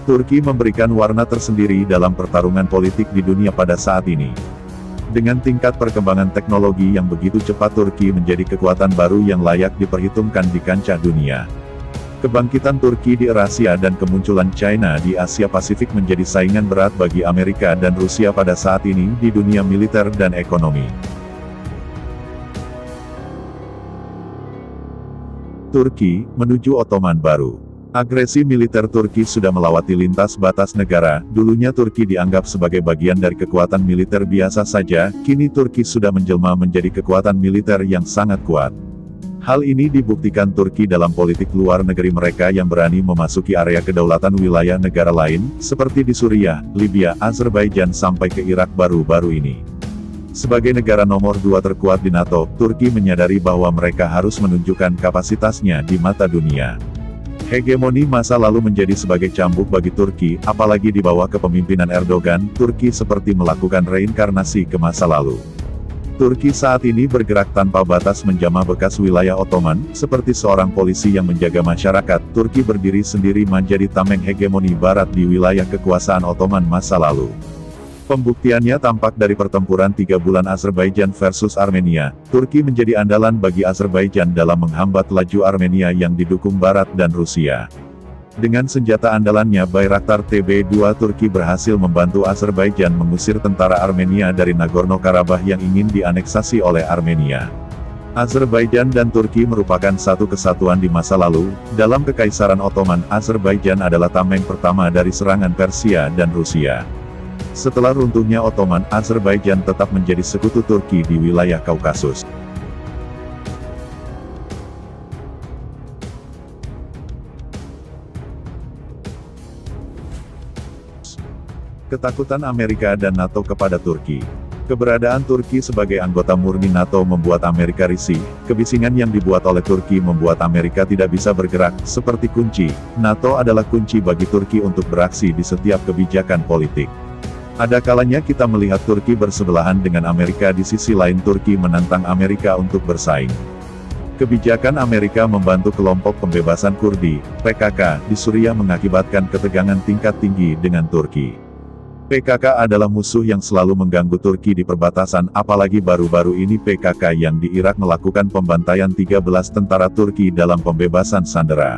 Turki memberikan warna tersendiri dalam pertarungan politik di dunia pada saat ini. Dengan tingkat perkembangan teknologi yang begitu cepat, Turki menjadi kekuatan baru yang layak diperhitungkan di kancah dunia. Kebangkitan Turki di Eurasia dan kemunculan China di Asia Pasifik menjadi saingan berat bagi Amerika dan Rusia pada saat ini di dunia militer dan ekonomi. Turki menuju Ottoman baru. Agresi militer Turki sudah melewati lintas batas negara. Dulunya Turki dianggap sebagai bagian dari kekuatan militer biasa saja, kini Turki sudah menjelma menjadi kekuatan militer yang sangat kuat. Hal ini dibuktikan Turki dalam politik luar negeri mereka yang berani memasuki area kedaulatan wilayah negara lain, seperti di Suriah, Libya, Azerbaijan sampai ke Irak baru-baru ini. Sebagai negara nomor 2 terkuat di NATO, Turki menyadari bahwa mereka harus menunjukkan kapasitasnya di mata dunia. Hegemoni masa lalu menjadi sebagai cambuk bagi Turki, apalagi di bawah kepemimpinan Erdogan, Turki seperti melakukan reinkarnasi ke masa lalu. Turki saat ini bergerak tanpa batas menjamah bekas wilayah Ottoman, seperti seorang polisi yang menjaga masyarakat. Turki berdiri sendiri menjadi tameng hegemoni Barat di wilayah kekuasaan Ottoman masa lalu. Pembuktiannya tampak dari pertempuran 3 bulan Azerbaijan versus Armenia. Turki menjadi andalan bagi Azerbaijan dalam menghambat laju Armenia yang didukung Barat dan Rusia. Dengan senjata andalannya Bayraktar TB2, Turki berhasil membantu Azerbaijan mengusir tentara Armenia dari Nagorno-Karabakh yang ingin dianeksasi oleh Armenia. Azerbaijan dan Turki merupakan satu kesatuan di masa lalu. Dalam Kekaisaran Ottoman, Azerbaijan adalah tameng pertama dari serangan Persia dan Rusia. Setelah runtuhnya Ottoman, Azerbaijan tetap menjadi sekutu Turki di wilayah Kaukasus. Ketakutan Amerika dan NATO kepada Turki. Keberadaan Turki sebagai anggota murni NATO membuat Amerika risih. Kebisingan yang dibuat oleh Turki membuat Amerika tidak bisa bergerak, seperti kunci. NATO adalah kunci bagi Turki untuk beraksi di setiap kebijakan politik. Ada kalanya kita melihat Turki bersebelahan dengan Amerika, di sisi lain Turki menantang Amerika untuk bersaing. Kebijakan Amerika membantu kelompok pembebasan Kurdi, PKK, di Suriah mengakibatkan ketegangan tingkat tinggi dengan Turki. PKK adalah musuh yang selalu mengganggu Turki di perbatasan, apalagi baru-baru ini PKK yang di Irak melakukan pembantaian 13 tentara Turki dalam pembebasan sandera.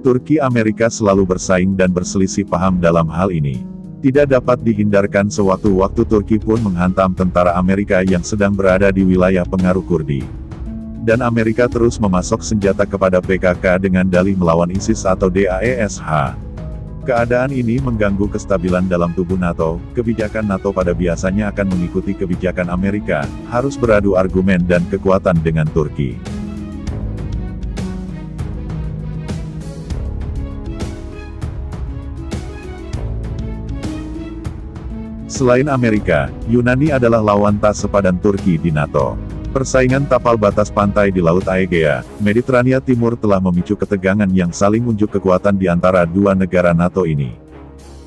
Turki Amerika selalu bersaing dan berselisih paham dalam hal ini. Tidak dapat dihindarkan, sewaktu-waktu Turki pun menghantam tentara Amerika yang sedang berada di wilayah pengaruh Kurdi. Dan Amerika terus memasok senjata kepada PKK dengan dalih melawan ISIS atau DAESH. Keadaan ini mengganggu kestabilan dalam tubuh NATO. Kebijakan NATO pada biasanya akan mengikuti kebijakan Amerika, harus beradu argumen dan kekuatan dengan Turki. Selain Amerika, Yunani adalah lawan tak sepadan Turki di NATO. Persaingan tapal batas pantai di Laut Aegea, Mediterania Timur telah memicu ketegangan yang saling unjuk kekuatan di antara dua negara NATO ini.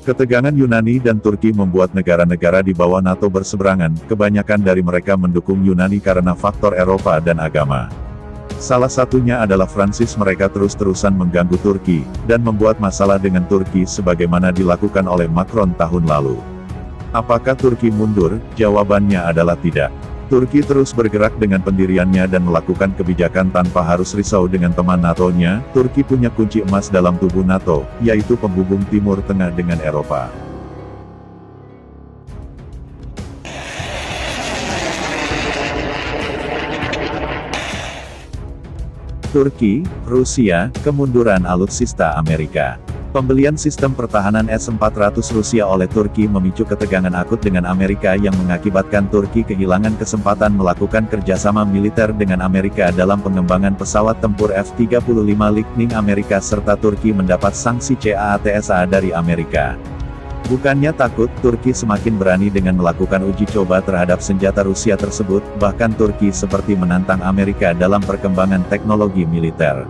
Ketegangan Yunani dan Turki membuat negara-negara di bawah NATO berseberangan. Kebanyakan dari mereka mendukung Yunani karena faktor Eropa dan agama. Salah satunya adalah Prancis. Mereka terus-terusan mengganggu Turki, dan membuat masalah dengan Turki sebagaimana dilakukan oleh Macron tahun lalu. Apakah Turki mundur? Jawabannya adalah tidak. Turki terus bergerak dengan pendiriannya dan melakukan kebijakan tanpa harus risau dengan teman NATO-nya. Turki punya kunci emas dalam tubuh NATO, yaitu penghubung Timur Tengah dengan Eropa. Turki, Rusia, kemunduran alutsista Amerika. Pembelian sistem pertahanan S-400 Rusia oleh Turki memicu ketegangan akut dengan Amerika yang mengakibatkan Turki kehilangan kesempatan melakukan kerjasama militer dengan Amerika dalam pengembangan pesawat tempur F-35 Lightning Amerika, serta Turki mendapat sanksi CAATSA dari Amerika. Bukannya takut, Turki semakin berani dengan melakukan uji coba terhadap senjata Rusia tersebut. Bahkan Turki seperti menantang Amerika dalam perkembangan teknologi militer.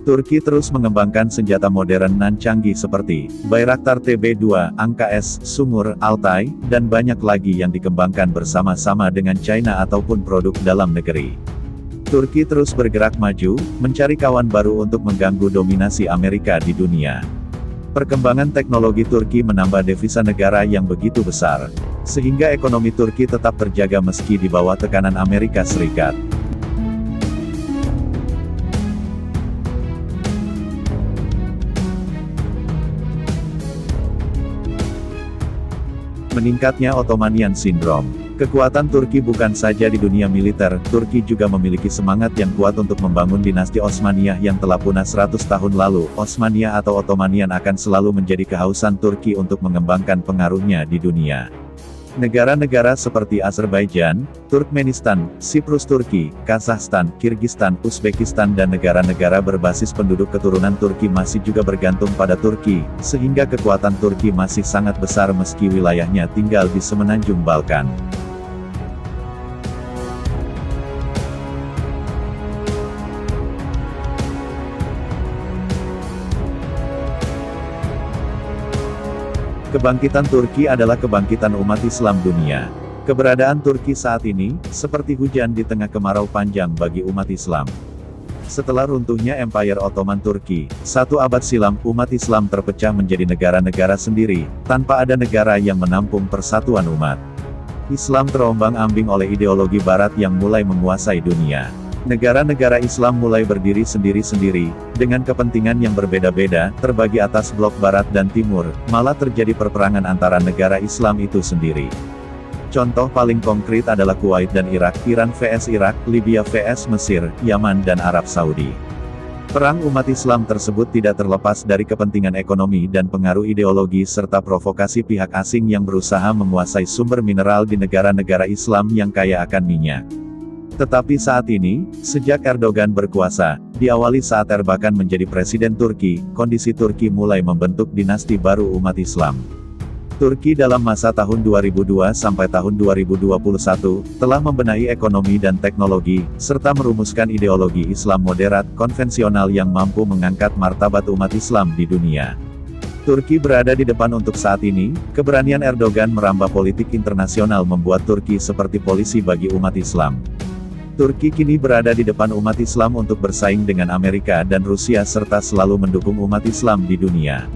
Turki terus mengembangkan senjata modern nan canggih seperti Bayraktar TB2, Angka-S, Sungur, Altai, dan banyak lagi yang dikembangkan bersama-sama dengan China ataupun produk dalam negeri. Turki terus bergerak maju, mencari kawan baru untuk mengganggu dominasi Amerika di dunia. Perkembangan teknologi Turki menambah devisa negara yang begitu besar, sehingga ekonomi Turki tetap terjaga meski di bawah tekanan Amerika Serikat. Meningkatnya Ottomanian Syndrome. Kekuatan Turki bukan saja di dunia militer, Turki juga memiliki semangat yang kuat untuk membangun dinasti Osmaniyah yang telah punah 100 tahun lalu. Osmaniyah atau Ottomanian akan selalu menjadi kehausan Turki untuk mengembangkan pengaruhnya di dunia. Negara-negara seperti Azerbaijan, Turkmenistan, Siprus Turki, Kazakhstan, Kirgistan, Uzbekistan dan negara-negara berbasis penduduk keturunan Turki masih juga bergantung pada Turki, sehingga kekuatan Turki masih sangat besar meski wilayahnya tinggal di semenanjung Balkan. Kebangkitan Turki adalah kebangkitan umat Islam dunia. Keberadaan Turki saat ini, seperti hujan di tengah kemarau panjang bagi umat Islam. Setelah runtuhnya Empire Ottoman Turki, 1 abad silam, umat Islam terpecah menjadi negara-negara sendiri, tanpa ada negara yang menampung persatuan umat. Islam terombang-ambing oleh ideologi Barat yang mulai menguasai dunia. Negara-negara Islam mulai berdiri sendiri-sendiri, dengan kepentingan yang berbeda-beda, terbagi atas blok Barat dan Timur, malah terjadi perperangan antara negara Islam itu sendiri. Contoh paling konkret adalah Kuwait dan Irak, Iran vs Irak, Libya vs Mesir, Yaman dan Arab Saudi. Perang umat Islam tersebut tidak terlepas dari kepentingan ekonomi dan pengaruh ideologi serta provokasi pihak asing yang berusaha menguasai sumber mineral di negara-negara Islam yang kaya akan minyak. Tetapi saat ini, sejak Erdogan berkuasa, diawali saat Erbakan menjadi presiden Turki, kondisi Turki mulai membentuk dinasti baru umat Islam. Turki dalam masa tahun 2002 sampai tahun 2021, telah membenahi ekonomi dan teknologi, serta merumuskan ideologi Islam moderat, konvensional yang mampu mengangkat martabat umat Islam di dunia. Turki berada di depan untuk saat ini, keberanian Erdogan merambah politik internasional membuat Turki seperti polisi bagi umat Islam. Turki kini berada di depan umat Islam untuk bersaing dengan Amerika dan Rusia serta selalu mendukung umat Islam di dunia.